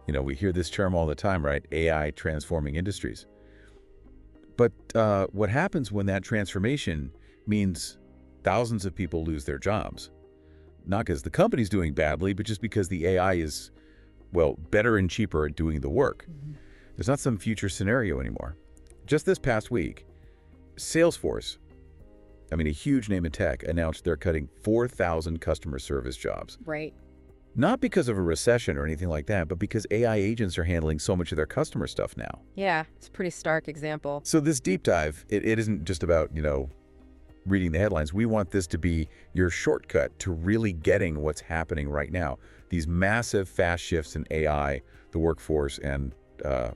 We hear this term all the time, right? AI transforming industries. But what happens when that transformation means thousands of people lose their jobs? Not because the company's doing badly, but just because the AI is, well, better and cheaper at doing the work. There's not some future scenario anymore. Just this past week, Salesforce, a huge name in tech, announced they're cutting 4,000 customer service jobs. Right. Not because of a recession or anything like that, but because AI agents are handling so much of their customer stuff now. Yeah, it's a pretty stark example. So this deep dive, it isn't just about, reading the headlines. We want this to be your shortcut to really getting what's happening right now. These massive, fast shifts in AI, the workforce, and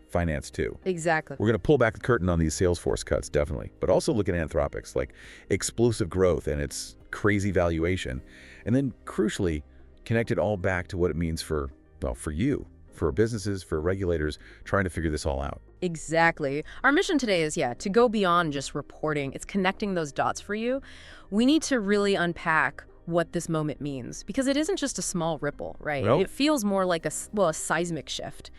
finance too. Exactly. We're going to pull back the curtain on these Salesforce cuts, definitely. But also look at Anthropic's, like explosive growth and its crazy valuation. And then, crucially, connect it all back to what it means for you, for businesses, for regulators, trying to figure this all out. Exactly. Our mission today is, to go beyond just reporting. It's connecting those dots for you. We need to really unpack what this moment means, because it isn't just a small ripple, right? Nope. It feels more like a seismic shift.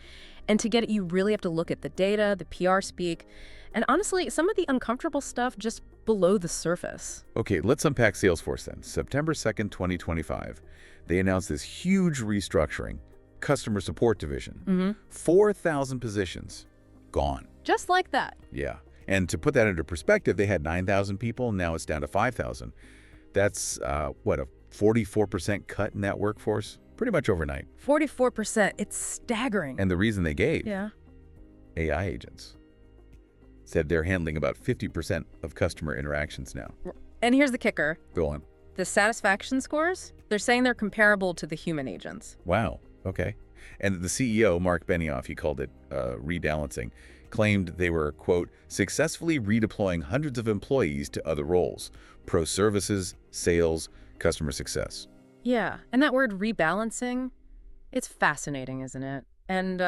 And to get it, you really have to look at the data, the PR speak, and honestly, some of the uncomfortable stuff just below the surface. Okay, let's unpack Salesforce then. September 2nd, 2025, they announced this huge restructuring, customer support division. 4,000 positions gone. Just like that. Yeah. And to put that into perspective, they had 9,000 people, now it's down to 5,000. That's, a 44% cut in that workforce? Pretty much overnight. 44%. It's staggering. And the reason they gave? Yeah. AI agents. Said they're handling about 50% of customer interactions now. And here's the kicker. Go on. The satisfaction scores, they're saying they're comparable to the human agents. Wow. Okay. And the CEO, Mark Benioff, he called it rebalancing, claimed they were, quote, successfully redeploying hundreds of employees to other roles, pro services, sales, customer success. Yeah, and that word rebalancing, it's fascinating, isn't it? And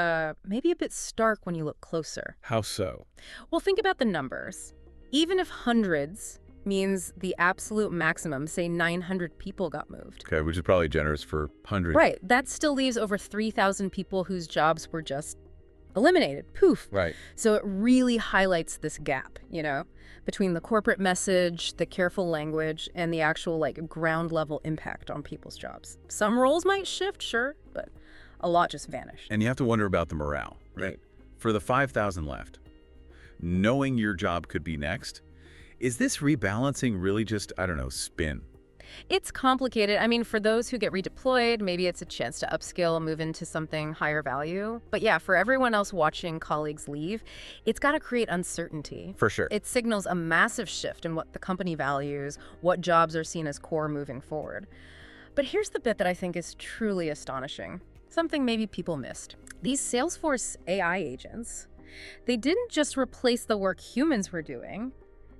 maybe a bit stark when you look closer. How so? Well, think about the numbers. Even if hundreds means the absolute maximum, say 900 people got moved. Okay, which is probably generous for hundreds. Right, that still leaves over 3,000 people whose jobs were just eliminated. Poof. Right. So it really highlights this gap, between the corporate message, the careful language, and the actual ground level impact on people's jobs. Some roles might shift, sure, but a lot just vanish. And you have to wonder about the morale, right? For the 5,000 left, knowing your job could be next, is this rebalancing really just, spin? It's complicated. For those who get redeployed, maybe it's a chance to upskill, move into something higher value. But yeah, for everyone else watching colleagues leave, it's got to create uncertainty. For sure. It signals a massive shift in what the company values, what jobs are seen as core moving forward. But here's the bit that I think is truly astonishing. Something maybe people missed. These Salesforce AI agents, they didn't just replace the work humans were doing.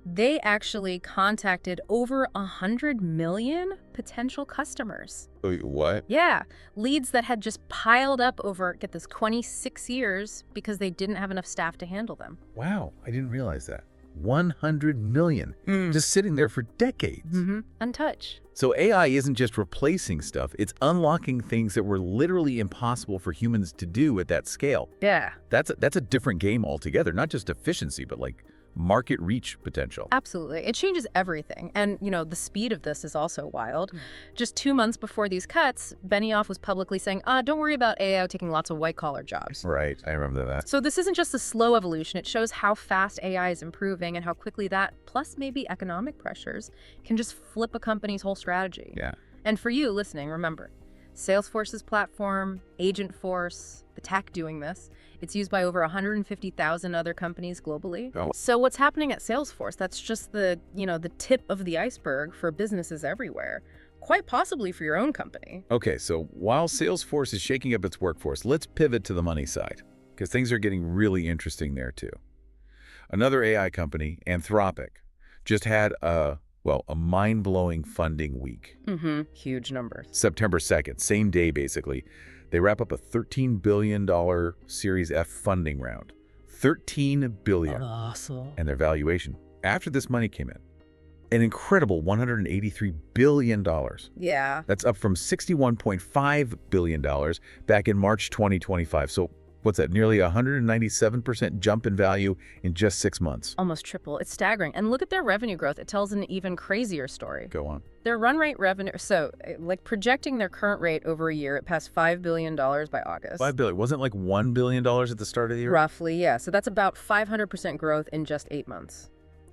They actually contacted over 100 million potential customers. Wait, what? Yeah, leads that had just piled up over, get this, 26 years because they didn't have enough staff to handle them. Wow, I didn't realize that. 100 million, just sitting there for decades. Untouched. So AI isn't just replacing stuff, it's unlocking things that were literally impossible for humans to do at that scale. Yeah. That's a different game altogether, not just efficiency, but market reach potential. Absolutely. It changes everything. And, the speed of this is also wild. Just 2 months before these cuts, Benioff was publicly saying, don't worry about AI taking lots of white-collar jobs. Right. I remember that. So this isn't just a slow evolution. It shows how fast AI is improving and how quickly that, plus maybe economic pressures, can just flip a company's whole strategy. Yeah. And for you listening, remember, Salesforce's platform, Agentforce, the tech doing this, it's used by over 150,000 other companies globally. Oh. So what's happening at Salesforce, that's just the tip of the iceberg for businesses everywhere, quite possibly for your own company. Okay, so while Salesforce is shaking up its workforce, let's pivot to the money side, because things are getting really interesting there too. Another AI company, Anthropic, just had a mind-blowing funding week. Huge numbers. September 2nd, same day basically. They wrap up a $13 billion Series F funding round. $13 billion. Colossal. And their valuation, after this money came in, An incredible $183 billion. Yeah. That's up from $61.5 billion back in March 2025. So what's that? Nearly 197% jump in value in just 6 months. Almost triple. It's staggering. And look at their revenue growth. It tells an even crazier story. Go on. Their run rate revenue, so like projecting their current rate over a year, it passed $5 billion by August. $5 billion. Wasn't it like $1 billion at the start of the year? Roughly, yeah. So that's about 500% growth in just 8 months.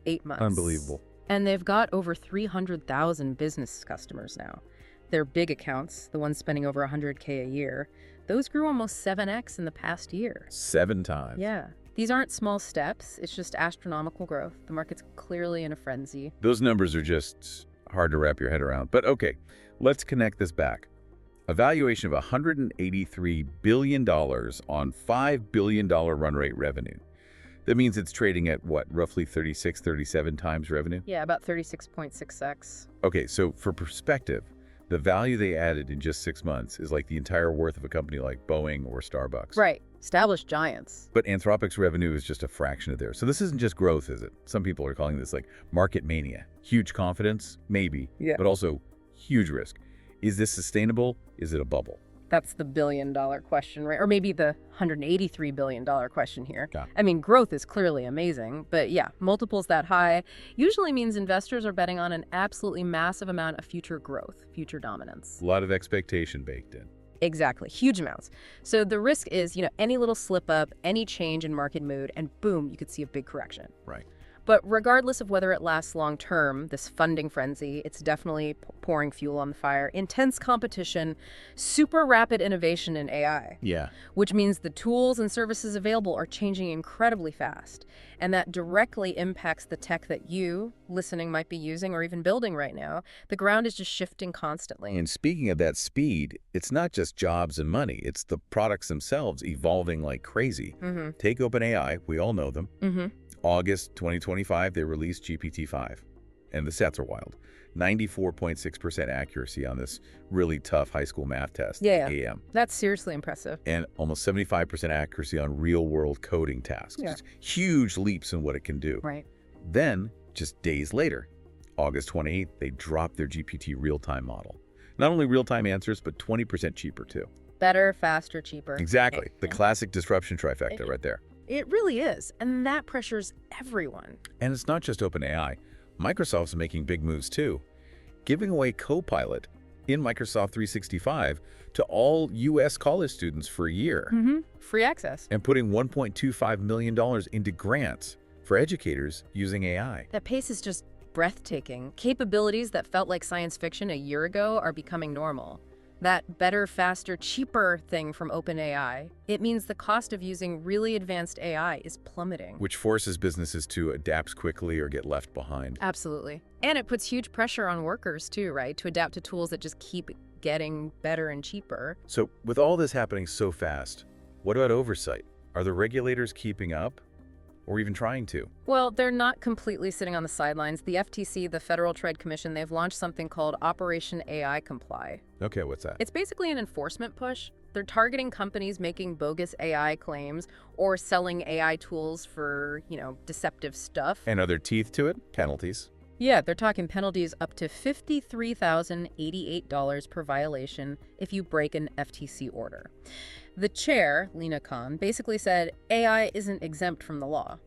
8 months. Unbelievable. And they've got over 300,000 business customers now. Their big accounts, the ones spending over $100K a year, those grew almost 7x in the past year. 7 times. Yeah. These aren't small steps. It's just astronomical growth. The market's clearly in a frenzy. Those numbers are just hard to wrap your head around. But okay, let's connect this back. A valuation of $183 billion on $5 billion run rate revenue. That means it's trading at what, roughly 36, 37 times revenue? Yeah, about 36.6x. Okay, so for perspective, the value they added in just 6 months is like the entire worth of a company like Boeing or Starbucks. Right. Established giants. But Anthropic's revenue is just a fraction of theirs. So this isn't just growth, is it? Some people are calling this like market mania. Huge confidence, maybe, Yeah. but also huge risk. Is this sustainable? Is it a bubble? That's the billion-dollar question, right? Or maybe the $183 billion question here. Yeah. I mean, growth is clearly amazing, but yeah, multiples that high usually means investors are betting on an absolutely massive amount of future growth, future dominance. A lot of expectation baked in. Exactly. Huge amounts. So the risk is, any little slip up, any change in market mood, and boom, you could see a big correction. Right. But regardless of whether it lasts long term, this funding frenzy, it's definitely pouring fuel on the fire. Intense competition, super rapid innovation in AI. Yeah. Which means the tools and services available are changing incredibly fast. And that directly impacts the tech that you, listening, might be using or even building right now. The ground is just shifting constantly. And speaking of that speed, it's not just jobs and money. It's the products themselves evolving like crazy. Take OpenAI. We all know them. August 2025, they released GPT-5. And the stats are wild. 94.6% accuracy on this really tough high school math test. Yeah. AM. That's seriously impressive. And almost 75% accuracy on real-world coding tasks. Yeah. Just huge leaps in what it can do. Right. Then, just days later, August 28th, they dropped their GPT real-time model. Not only real-time answers, but 20% cheaper too. Better, faster, cheaper. Exactly. The Yeah. classic disruption trifecta right there. It really is. And that pressures everyone. And it's not just OpenAI. Microsoft's making big moves too, giving away Copilot in Microsoft 365 to all U.S. college students for a year, Free access. and putting $1.25 million into grants for educators using AI. That pace is just breathtaking. Capabilities that felt like science fiction a year ago are becoming normal. That better, faster, cheaper thing from OpenAI, it means the cost of using really advanced AI is plummeting. Which forces businesses to adapt quickly or get left behind. Absolutely. And it puts huge pressure on workers too, right? To adapt to tools that just keep getting better and cheaper. So with all this happening so fast, what about oversight? Are the regulators keeping up or even trying to? Well, they're not completely sitting on the sidelines. The FTC, the Federal Trade Commission, they've launched something called Operation AI Comply. Okay, what's that? It's basically an enforcement push. They're targeting companies making bogus AI claims or selling AI tools for, deceptive stuff. And are there teeth to it? Penalties. Yeah, they're talking penalties up to $53,088 per violation if you break an FTC order. The chair, Lena Khan, basically said AI isn't exempt from the law.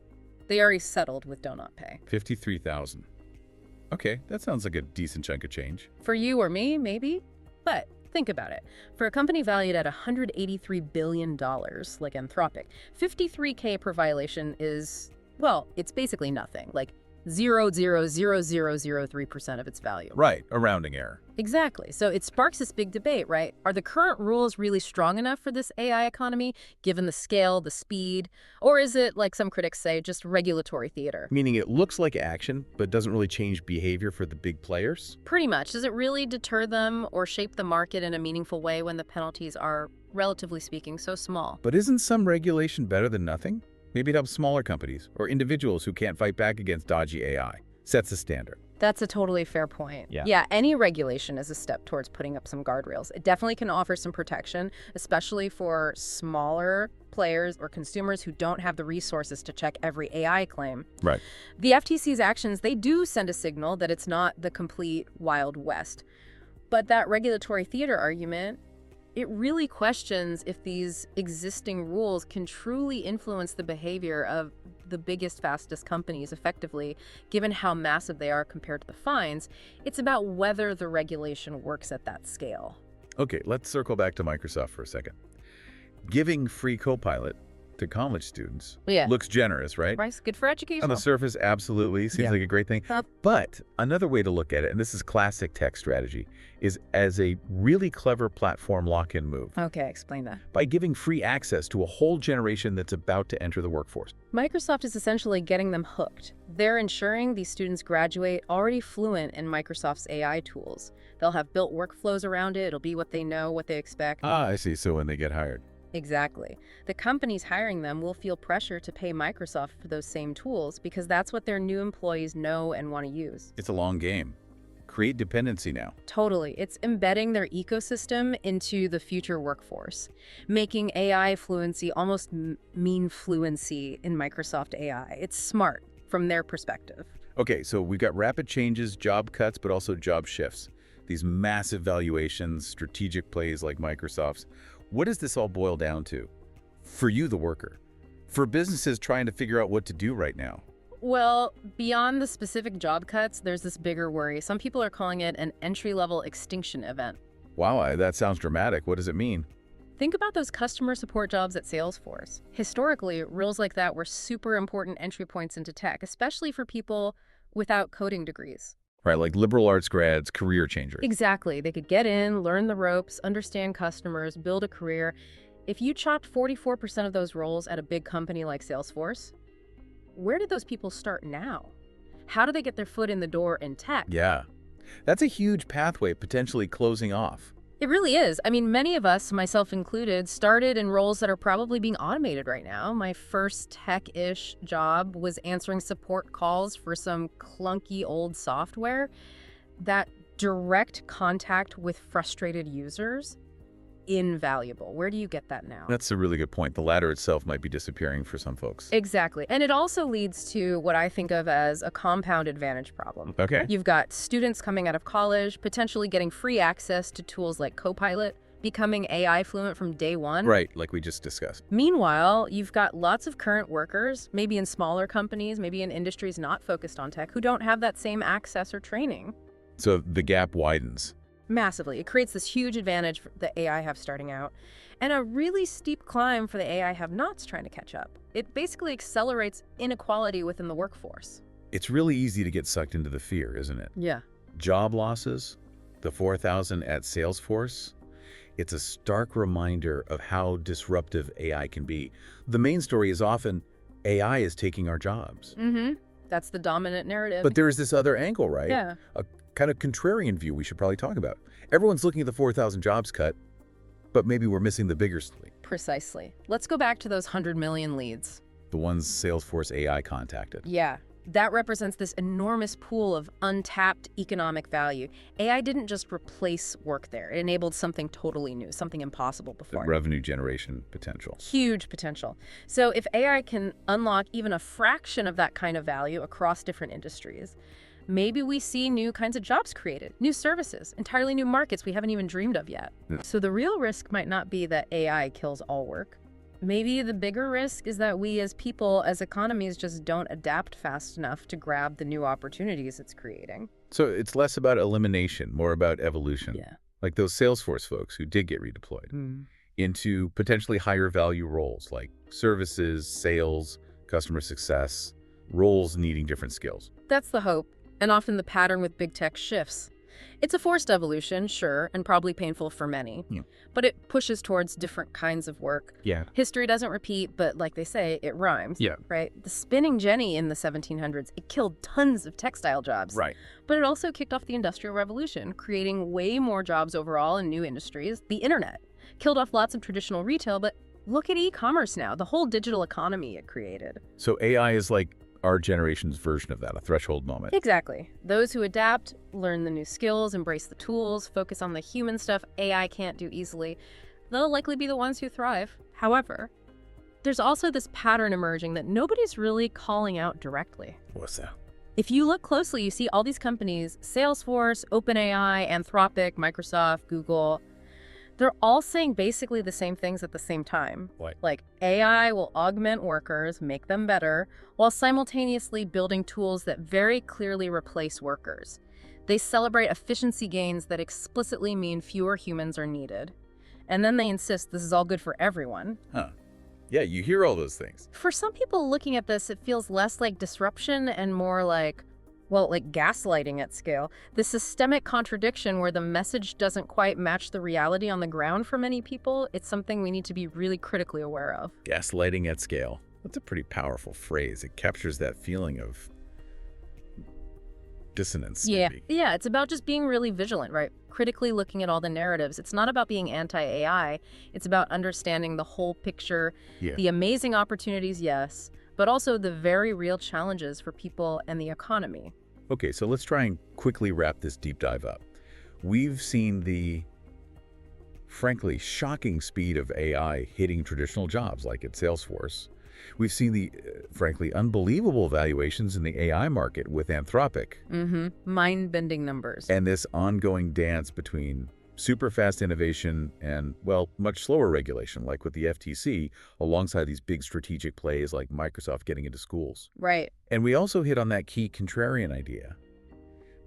They already settled with Do Not Pay. $53,000. Okay, that sounds like a decent chunk of change. For you or me, maybe? But think about it. For a company valued at $183 billion, like Anthropic, $53K per violation is, well, it's basically nothing. Like 0.00003% of its value. Right, a rounding error. Exactly. So it sparks this big debate, right? Are the current rules really strong enough for this AI economy, given the scale, the speed? Or is it, like some critics say, just regulatory theater? Meaning it looks like action, but doesn't really change behavior for the big players? Pretty much. Does it really deter them or shape the market in a meaningful way when the penalties are, relatively speaking, so small? But isn't some regulation better than nothing? Maybe it helps smaller companies or individuals who can't fight back against dodgy AI. Sets a standard. That's a totally fair point. Yeah. Yeah, any regulation is a step towards putting up some guardrails. It definitely can offer some protection, especially for smaller players or consumers who don't have the resources to check every AI claim. Right. The FTC's actions, they do send a signal that it's not the complete Wild West. But that regulatory theater argument, it really questions if these existing rules can truly influence the behavior of the biggest, fastest companies effectively, given how massive they are compared to the fines. It's about whether the regulation works at that scale. Okay, let's circle back to Microsoft for a second. Giving free Copilot to college students looks generous, right? Right, good for education. On the surface, absolutely. Seems like a great thing. But another way to look at it, and this is classic tech strategy, is as a really clever platform lock-in move. Okay, explain that. By giving free access to a whole generation that's about to enter the workforce. Microsoft is essentially getting them hooked. They're ensuring these students graduate already fluent in Microsoft's AI tools. They'll have built workflows around it. It'll be what they know, what they expect. Ah, I see. So when they get hired. Exactly. The companies hiring them will feel pressure to pay Microsoft for those same tools because that's what their new employees know and want to use. It's a long game. Create dependency now. Totally. It's embedding their ecosystem into the future workforce, making AI fluency almost mean fluency in Microsoft AI. It's smart from their perspective. Okay, so we've got rapid changes, job cuts, but also job shifts. These massive valuations, strategic plays like Microsoft's. What does this all boil down to? For you, the worker. For businesses trying to figure out what to do right now. Well, beyond the specific job cuts, there's this bigger worry. Some people are calling it an entry-level extinction event. Wow, that sounds dramatic. What does it mean? Think about those customer support jobs at Salesforce. Historically, roles like that were super important entry points into tech, especially for people without coding degrees. Right, like liberal arts grads, career changers. Exactly. They could get in, learn the ropes, understand customers, build a career. If you chopped 44% of those roles at a big company like Salesforce, where did those people start now? How do they get their foot in the door in tech? Yeah, that's a huge pathway potentially closing off. It really is. I mean, many of us, myself included, started in roles that are probably being automated right now. My first tech-ish job was answering support calls for some clunky old software. That direct contact with frustrated users, invaluable. Where do you get that now? That's a really good point. The ladder itself might be disappearing for some folks. Exactly. And it also leads to what I think of as a compound advantage problem. Okay. You've got students coming out of college, potentially getting free access to tools like Copilot, becoming AI fluent from day one. Right, like we just discussed. Meanwhile, you've got lots of current workers, maybe in smaller companies, maybe in industries not focused on tech, who don't have that same access or training. So the gap widens. Massively. It creates this huge advantage for the AI have starting out, and a really steep climb for the AI have-nots trying to catch up. It basically accelerates inequality within the workforce. It's really easy to get sucked into the fear, isn't it? Yeah. Job losses, the 4,000 at Salesforce. It's a stark reminder of how disruptive AI can be. The main story is often AI is taking our jobs. Mm-hmm. That's the dominant narrative. But there is this other angle, right? Yeah. A kind of contrarian view we should probably talk about. Everyone's looking at the 4,000 jobs cut, but maybe we're missing the bigger story. Precisely. Let's go back to those 100 million leads. The ones Salesforce AI contacted. Yeah. That represents this enormous pool of untapped economic value. AI didn't just replace work there. It enabled something totally new, something impossible The before. revenue generation potential. Huge potential. So if AI can unlock even a fraction of that kind of value across different industries, maybe we see new kinds of jobs created, new services, entirely new markets we haven't even dreamed of yet. Yeah. So the real risk might not be that AI kills all work. Maybe the bigger risk is that we as people, as economies, just don't adapt fast enough to grab the new opportunities it's creating. So it's less about elimination, more about evolution. Yeah. Like those Salesforce folks who did get redeployed into potentially higher value roles like services, sales, customer success, roles needing different skills. That's the hope, and often the pattern with big tech shifts. It's a forced evolution, sure, and probably painful for many, but it pushes towards different kinds of work. Yeah. History doesn't repeat, but like they say, it rhymes. Yeah. Right? The spinning jenny in the 1700s, it killed tons of textile jobs. Right. But it also kicked off the Industrial Revolution, creating way more jobs overall in new industries. The internet killed off lots of traditional retail, but look at e-commerce now, the whole digital economy it created. So AI is like our generation's version of that, a threshold moment. Exactly. Those who adapt, learn the new skills, embrace the tools, focus on the human stuff AI can't do easily, they'll likely be the ones who thrive. However, there's also this pattern emerging that nobody's really calling out directly. What's that? If you look closely, you see all these companies, Salesforce, OpenAI, Anthropic, Microsoft, Google, they're all saying basically the same things at the same time. What? Like AI will augment workers, make them better, while simultaneously building tools that very clearly replace workers. They celebrate efficiency gains that explicitly mean fewer humans are needed. And then they insist this is all good for everyone. Huh. Yeah, you hear all those things. For some people looking at this, it feels less like disruption and more like, well, like gaslighting at scale. The systemic contradiction where the message doesn't quite match the reality on the ground for many people, it's something we need to be really critically aware of. Gaslighting at scale. That's a pretty powerful phrase. It captures that feeling of dissonance. Yeah. Maybe. Yeah, it's about just being really vigilant, right? Critically looking at all the narratives. It's not about being anti-AI. It's about understanding the whole picture, Yeah. the amazing opportunities, yes, but also the very real challenges for people and the economy. Okay, so let's try and quickly wrap this deep dive up. We've seen the, frankly, shocking speed of AI hitting traditional jobs like at Salesforce. We've seen the, frankly, unbelievable valuations in the AI market with Anthropic. Mind-bending numbers. And this ongoing dance between super fast innovation and, well, much slower regulation, like with the FTC, alongside these big strategic plays like Microsoft getting into schools. Right. And we also hit on that key contrarian idea.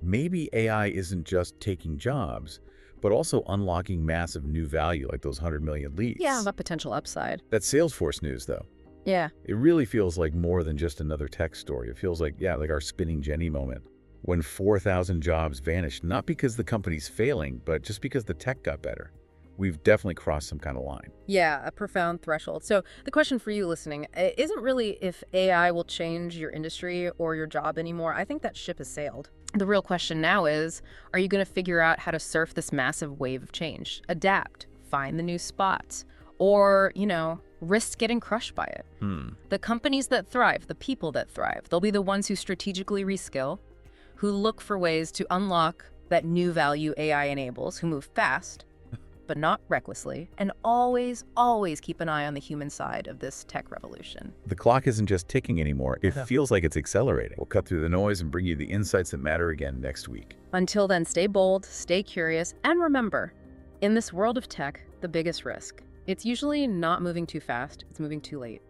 Maybe AI isn't just taking jobs, but also unlocking massive new value like those 100 million leads. Yeah, a potential upside. That's Salesforce news, though. Yeah. It really feels like more than just another tech story. It feels like, yeah, like our spinning Jenny moment when 4,000 jobs vanished, not because the company's failing, but just because the tech got better. We've definitely crossed some kind of line. Yeah, a profound threshold. So the question for you listening isn't really if AI will change your industry or your job anymore. I think that ship has sailed. The real question now is, are you going to figure out how to surf this massive wave of change, adapt, find the new spots, or, risk getting crushed by it? The companies that thrive, the people that thrive, they'll be the ones who strategically reskill, who look for ways to unlock that new value AI enables, who move fast, but not recklessly, and always, always keep an eye on the human side of this tech revolution. The clock isn't just ticking anymore. It feels like it's accelerating. We'll cut through the noise and bring you the insights that matter again next week. Until then, stay bold, stay curious, and remember, in this world of tech, the biggest risk, it's usually not moving too fast, it's moving too late.